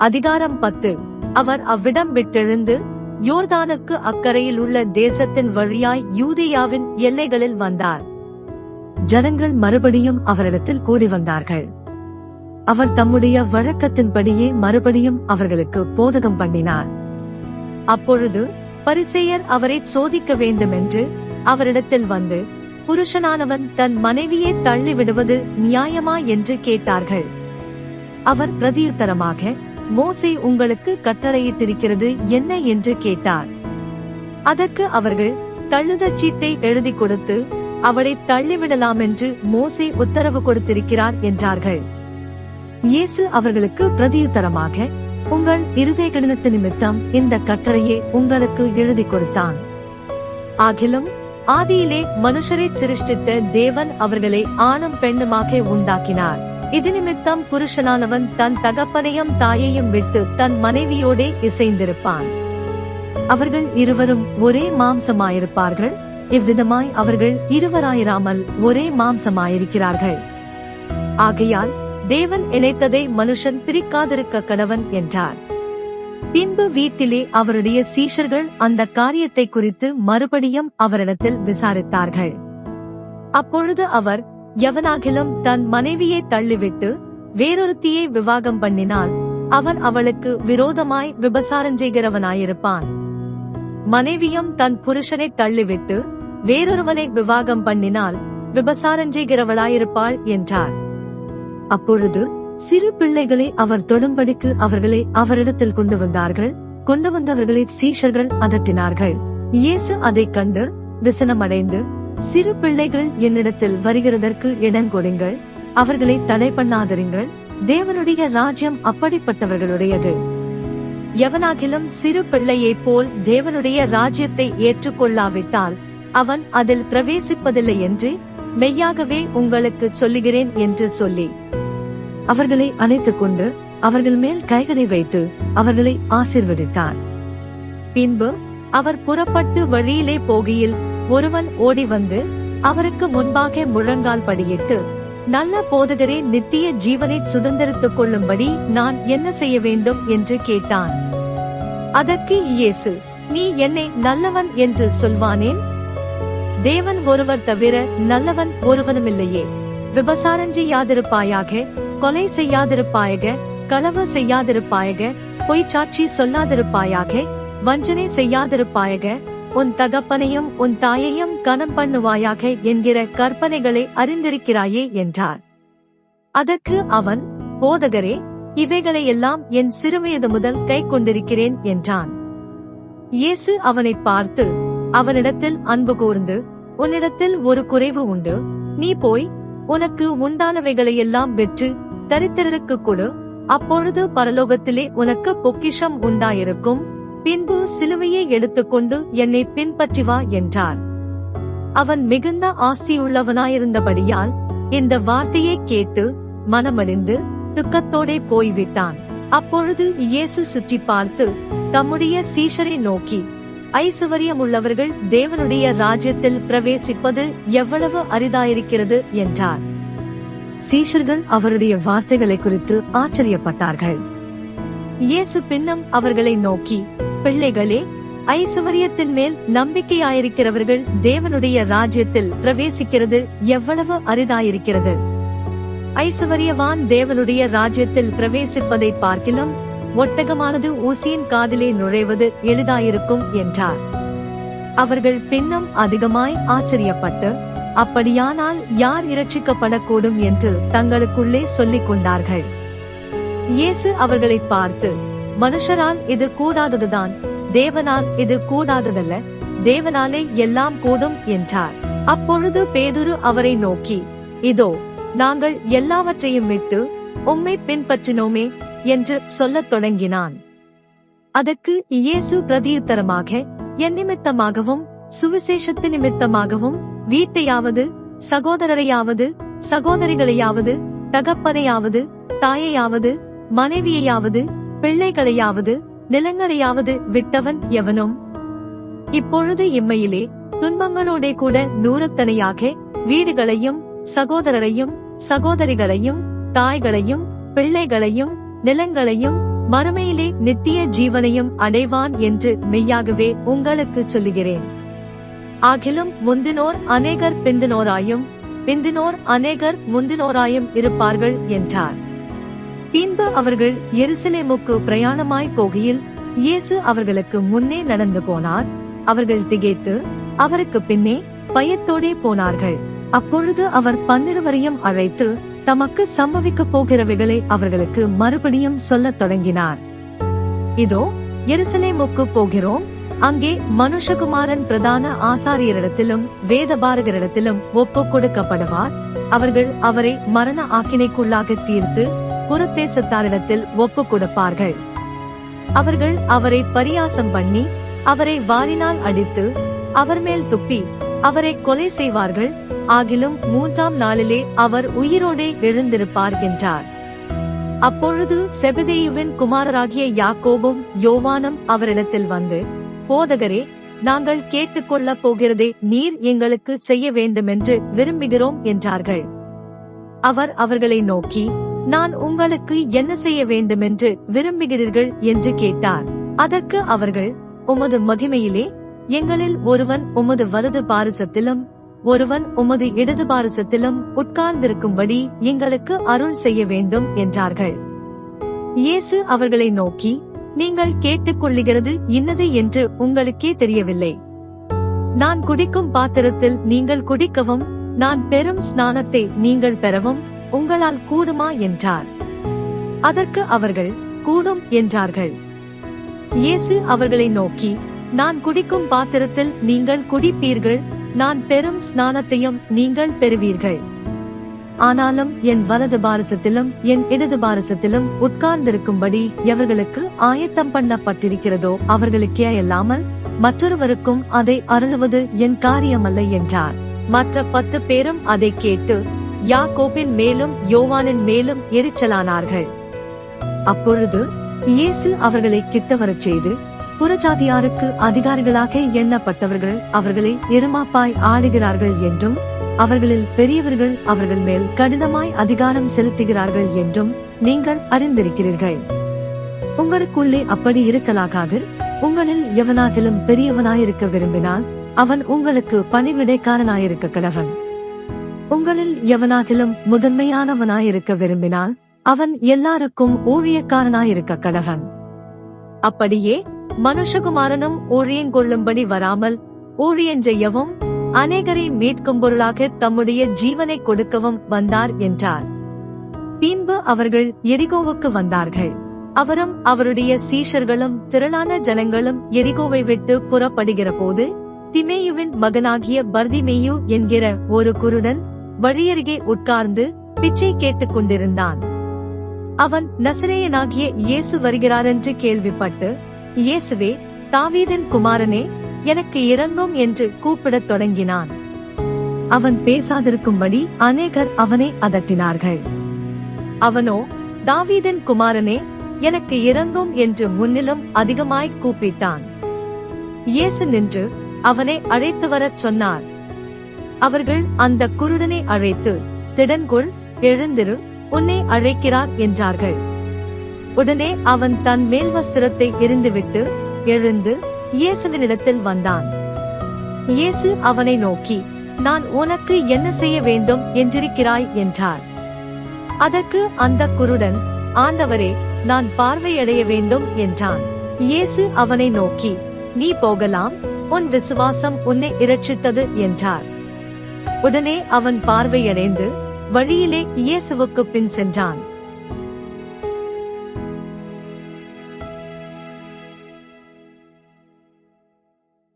அதிகாரம் 10. அவர் அவ்விடம் விட்டெழுந்து யோர்தானுக்கு அக்கரையில் உள்ள தேசத்தின் வழியாய் யூதேயாவின் எல்லைகளில் வந்தார். ஜனங்கள் மறுபடியும் அவரிடத்தில் கூடி வந்தார்கள். அவர் தம்முடைய வழக்கத்தின்படியே மறுபடியும் அவர்களுக்கு போதகம் பண்ணினார். அப்பொழுது பரிசேயர் அவரை சோதிக்க வேண்டுமென்று அவரிடத்தில் வந்து, புருஷனானவன் தன் மனைவியை தள்ளிவிடுவது நியாயமா என்று கேட்டார்கள். அவர் பிரதியுத்தரமாக, மோசே உங்களுக்கு கட்டளையிட்டிருக்கிறது என்ன என்று கேட்டார். அதற்கு அவர்கள், தள்ளுதற் சீட்டை எழுதி கொடுத்து அவளை தள்ளிவிடலாமென்று மோசே உத்தரவு கொடுத்திருக்கிறார் என்றார்கள். இயேசு அவர்களுக்கு பிரதியுத்தரமாக, உங்கள் இருதய கடினத்து நிமித்தம் இந்த கட்டளையை உங்களுக்கு எழுதி கொடுத்தான். ஆகிலும் ஆதியிலே மனுஷரை சிருஷ்டித்த தேவன் அவர்களை ஆணும் பெண்ணுமாக உண்டாக்கினார். இது நிமித்தம் புருஷனானவன் தன் தகப்பனையும் தாயையும் விட்டு தன் மனைவியோடே இசைந்திருப்பான். அவர்கள் இருவரும் ஒரே மாம்சமாயிருப்பார்கள். இவ்விதமாய் அவர்கள் இருவராயிராமல் ஒரே மாம்சமாயிருக்கிறார்கள். ஆகையால் தேவன் இணைத்ததை மனுஷன் பிரிக்காதிருக்க கடவன் என்றார். பின்பு வீட்டிலே அவருடைய சீஷர்கள் அந்த காரியத்தை குறித்து மறுபடியும் அவரிடத்தில் விசாரித்தார்கள். அப்பொழுது அவர், எவனாகிலும் தன் மனைவியை தள்ளிவிட்டு வேறொருத்தியை விவாகம் பண்ணினால் அவன் அவளுக்கு விரோதமாய் விபசாரஞ்செய்கிறவனாயிருப்பான். மனைவியும் தன் புருஷனை தள்ளிவிட்டு வேறொருவனை விவாகம் பண்ணினால் விபசாரஞ்செய்கிறவளாயிருப்பாள் என்றார். அப்பொழுது சிறு பிள்ளைகளை அவர் தொடும்படிக்கு அவர்களை அவரிடத்தில் கொண்டு வந்தார்கள். கொண்டு வந்தவர்களை சீஷர்கள் அதட்டினார்கள். இயேசு அதைக் கண்டு விசனமடைந்து, சிறு பிள்ளைகள் என்னிடத்தில் வருகிறதற்கு இடங்கொடுங்கள், அவர்களை தடை பண்ணாதிருங்கள், தேவனுடைய ராஜ்யம் அப்படிப்பட்டவர்களுடையது. எவனாகிலும் சிறு பிள்ளையைப் போல் தேவனுடைய ராஜ்யத்தை ஏற்றுக்கொள்ளாவிட்டால் அவன் அதில் பிரவேசிப்பதில்லை என்று மெய்யாகவே உங்களுக்கு சொல்லுகிறேன் என்று சொல்லி அவர்களை அணைத்துக் கொண்டு அவர்கள் மேல் கைகளை வைத்து அவர்களை ஆசீர்வதித்தார். பின்பு அவர் புறப்பட்டு வழியிலே போகையில் ஒருவன் ஓடி வந்து அவருக்கு முன்பாக முழங்கால் படியிட்டு, நல்ல போதகரே, நித்திய ஜீவனை சுதந்திரித்துக் கொள்ளும்படி நான் என்ன செய்ய வேண்டும் என்று கேட்டான். அதற்கு இயேசு, நீ என்னை நல்லவன் என்று சொல்வானேன்? தேவன் ஒருவர் தவிர நல்லவன் ஒருவனுமில்லையே. விபசாரஞ்செய்யாதிருப்பாயாக, கொலை செய்யாதிருப்பாயாக, களவு செய்யாதிருப்பாயாக, பொய்ச்சாட்சி சொல்லாதிருப்பாயாக, வஞ்சனை செய்யாதிருப்பாயாக, உன் தகப்பனையும் உன் தாயையும் கனம் பண்ணுவாயாக என்கிற கற்பனைகளை அறிந்திருக்கிறாயே என்றார். அதற்கு அவன், போதகரே, இவைகளையெல்லாம் என் சிறுவயது முதல் கை கொண்டிருக்கிறேன் என்றான். இயேசு அவனை பார்த்து அவனிடத்தில் அன்பு கூர்ந்து, உன்னிடத்தில் ஒரு குறைவு உண்டு, நீ போய் உனக்கு உண்டானவைகளையெல்லாம் வெற்று தரித்திரருக்கு கொடு, அப்பொழுது பரலோகத்திலே உனக்கு பொக்கிஷம் உண்டாயிருக்கும், பின்பு சிலுவையை எடுத்துக்கொண்டு என்னை பின்பற்றி வா என்றார். அவன் மிகுந்த ஆஸ்தியுள்ளவனாயிருந்தபடியால் இந்த வார்த்தையை கேட்டு மனமடிந்து துக்கத்தோடே போய்விட்டான். அப்பொழுது இயேசு சுற்றி பார்த்து தம்முடைய சீஷரை நோக்கி, ஐசுவரியமுள்ளவர்கள் தேவனுடைய ராஜ்யத்தில் பிரவேசிப்பது எவ்வளவு அரிதாயிருக்கிறது என்றார். சீஷர்கள் அவருடைய வார்த்தைகளை குறித்து ஆச்சரியப்பட்டார்கள். இயேசு பின்னும் அவர்களை நோக்கி, பிள்ளைகளே, ஐசுவரியத்தின் மேல் நம்பிக்கையாயிருக்கிறவர்கள் தேவனுடைய ராஜ்யத்தில் பிரவேசிக்கிறது எவ்வளவு அரிதாயிருக்கிறது. ஐசுவரியவான் தேவனுடைய ராஜ்யத்தில் பிரவேசிப்பதை பார்க்கிலும் ஒட்டகமானது ஊசியின் காதிலே நுழைவது எளிதாயிருக்கும் என்றார். அவர்கள் பின்னும் அதிகமாய் ஆச்சரியப்பட்டு, அப்படியானால் யார் இரட்சிக்கப்படக்கூடும் என்று தங்களுக்குள்ளே சொல்லிக் கொண்டார்கள். இயேசு அவர்களை பார்த்து, மனுஷரால் இது கூடாததுதான், தேவனால் இது கூடாததல்ல, தேவனாலே எல்லாம் கூடும் என்றார். அப்பொழுது பேதுரு அவரை நோக்கி, இதோ, நாங்கள் எல்லாவற்றையும் விட்டு உம்மை பின்பற்றினோமே என்று சொல்லத் தொடங்கினான். அதற்கு இயேசு பிரதியுத்தரமாக, என் நிமித்தமாகவும் சுவிசேஷத்து நிமித்தமாகவும் வீட்டையாவது சகோதரரையாவது சகோதரிகளையாவது தகப்பனையாவது தாயையாவது மனைவியையாவது பிள்ளைகளையாவது நிலங்களையாவது விட்டவன் எவனும் இப்பொழுது இம்மையிலே துன்பங்களோடே கூட நூறத்தனையாக வீடுகளையும் சகோதரரையும் சகோதரிகளையும் தாய்களையும் பிள்ளைகளையும் நிலங்களையும் மறுமையிலே நித்திய ஜீவனையும் அடைவான் என்று மெய்யாகவே உங்களுக்கு சொல்லுகிறேன். ஆகிலும் முந்தினோர் அநேகர் பிந்தினோராயும் பிந்தினோர் அநேகர் முந்தினோராயும் இருப்பார்கள் என்றார். பின்பு அவர்கள் எருசலேமுக்கு பிரயாணமாய் போகையில் இயேசு அவர்களுக்கு முன்னே நடந்து போனார். அவர்கள் திகைத்து அவருக்கு பின்னே பயத்தோடே போனார்கள். அப்பொழுது அவர் 12 அழைத்து தமக்கு சம்பவிக்கப் போகிறவைகளை அவர்களுக்கு மறுபடியும் சொல்லத் தொடங்கினார். இதோ எருசலேமுக்கு போகிறோம். அங்கே மனுஷகுமாரன் பிரதான ஆசாரியரிடத்திலும் வேதபாரகரிடத்திலும் ஒப்புக் கொடுக்கப்படுவார். அவர்கள் அவரை மரண ஆக்கினைக்குள்ளாக தீர்த்து புறத்தேசத்தாரிடத்தில் ஒப்புக் கொடுப்பார்கள். அவர்கள் அவரை பரியாசம் பண்ணி அவரை வாரினால் அடித்து அவர் மேல் துப்பி அவரை கொலை செய்வார்கள். ஆகிலும் 3ஆம் நாளிலே அவர் உயிரோடே எழுந்திருப்பார் என்றார். அப்பொழுது செபதேயுவின் குமாரராகிய யாக்கோபும் யோவானும் அவரிடத்தில் வந்து, போதகரே, நாங்கள் கேட்டுக்கொள்ளப் போகிறதை நீர் எங்களுக்கு செய்ய வேண்டுமென்று விரும்புகிறோம் என்றார்கள். அவர் அவர்களை நோக்கி, நான் உங்களுக்கு என்ன செய்ய வேண்டுமென்று விரும்புகிறீர்கள் என்று கேட்டார். அதற்கு அவர்கள், உமது மகிமையிலே எங்களில் ஒருவன் உமது வலது பாரிசத்திலும் ஒருவன் உமது இடது பாரிசத்திலும் உட்கார்ந்திருக்கும்படி எங்களுக்கு அருள் செய்ய வேண்டும் என்றார்கள். இயேசு அவர்களை நோக்கி, நீங்கள் கேட்டுக்கொள்ளுகிறது இன்னது என்று உங்களுக்கே தெரியவில்லை. நான் குடிக்கும் பாத்திரத்தில் நீங்கள் குடிக்கவும் நான் பெறும் ஸ்நானத்தை நீங்கள் பெறவும் உங்களால் கூடுமா என்றார். அதற்கு அவர்கள், கூடும் என்றார்கள். இயேசு அவர்களை நோக்கி, நான் குடிக்கும் பாத்திரத்தில் நீங்கள் குடிப்பீர்கள், நான் பெறும் ஸ்நானத்தையும் நீங்கள் பெறுவீர்கள். ஆனாலும் என் வலது பாரசத்திலும் என் இடது பாரசத்திலும் உட்கார்ந்திருக்கும்படி எவர்களுக்கு ஆயத்தம் பண்ணப்பட்டிருக்கிறதோ அவர்களுக்கே அல்லாமல் மற்றொருவருக்கும் அதை அருளுவது என் காரியமல்ல என்றார். மற்ற 10 பேரும் அதை கேட்டு யாக்கோபின் மேலும் யோவானின் மேலும் எரிச்சலானார்கள். அப்பொழுது இயேசு அவர்களை கிட்டவரச் செய்து, புறஜாதியாருக்கு அதிகாரிகளாக எண்ணப்பட்டவர்கள் அவர்களை இருமாப்பாய் ஆளுகிறார்கள் என்றும் அவர்களில் பெரியவர்கள் அவர்கள் மேல் கடினமாய் அதிகாரம் செலுத்துகிறார்கள் என்றும் நீங்கள் அறிந்திருக்கிறீர்கள். உங்களுக்குள்ளே அப்படி இருக்கலாகாது. உங்களில் எவனாகிலும் பெரியவனாயிருக்க விரும்பினால் அவன் உங்களுக்கு பணிவிடைக்காரனாயிருக்க கடவன். உங்களில் எவனாகிலும் முதன்மையானவனாயிருக்க விரும்பினால் அவன் எல்லாருக்கும் ஊழியக்காரனாயிருக்க கடவன். அப்படியே மனுஷகுமாரனும் ஊழியங்கொள்ளும்படி வராமல் ஊழியஞ்செய்யவும் அநேகரை மீட்கும் பொருளாக தம்முடைய ஜீவனை கொடுக்கவும் வந்தார் என்றார். பின்பு அவர்கள் எரிகோவுக்கு வந்தார்கள். அவரும் அவருடைய சீஷர்களும் திரளான ஜனங்களும் எரிகோவை விட்டு புறப்படுகிற போது திமேயுவின் மகனாகிய பர்திமேயு என்கிற ஒரு குருடன் வழியருகே உட்கார்ந்து பிச்சை கேட்டுக் கொண்டிருந்தான். அவன் நசரேயனாகிய இயேசு வருகிறாரென்று கேள்விப்பட்டு, இயேசுவே, தாவீதின் குமாரனே, எனக்கு இரங்கும் என்று கூப்பிடத் தொடங்கினான். அவன் பேசாதிருக்கும்படி அநேகர் அவனை அதட்டினார்கள். அவனோ, தாவீதின் குமாரனே, எனக்கு இரங்கும் என்று முன்னிலும் அதிகமாய் கூப்பிட்டான். இயேசு நின்று அவனை அழைத்து வரச் சொன்னார். அவர்கள் அந்த குருடனை அழைத்து, திடன்கொள், எழுந்திரு, உன்னை அழைக்கிறார் என்றார்கள். உடனே அவன் தன் மேல் வஸ்திரத்தை எறிந்துவிட்டு எழுந்து இயேசுவினிடத்தில் வந்தான். இயேசு அவனை நோக்கி, நான் உனக்கு என்ன செய்ய வேண்டும் என்றிருக்கிறாய் என்றார். அதற்கு அந்த குருடன், ஆண்டவரே, நான் பார்வையடைய வேண்டும் என்றான். இயேசு அவனை நோக்கி, நீ போகலாம், உன் விசுவாசம் உன்னை இரட்சித்தது என்றார். உடனே அவன் பார்வையடைந்து வழியிலே இயேசுவுக்கு பின் சென்றான்.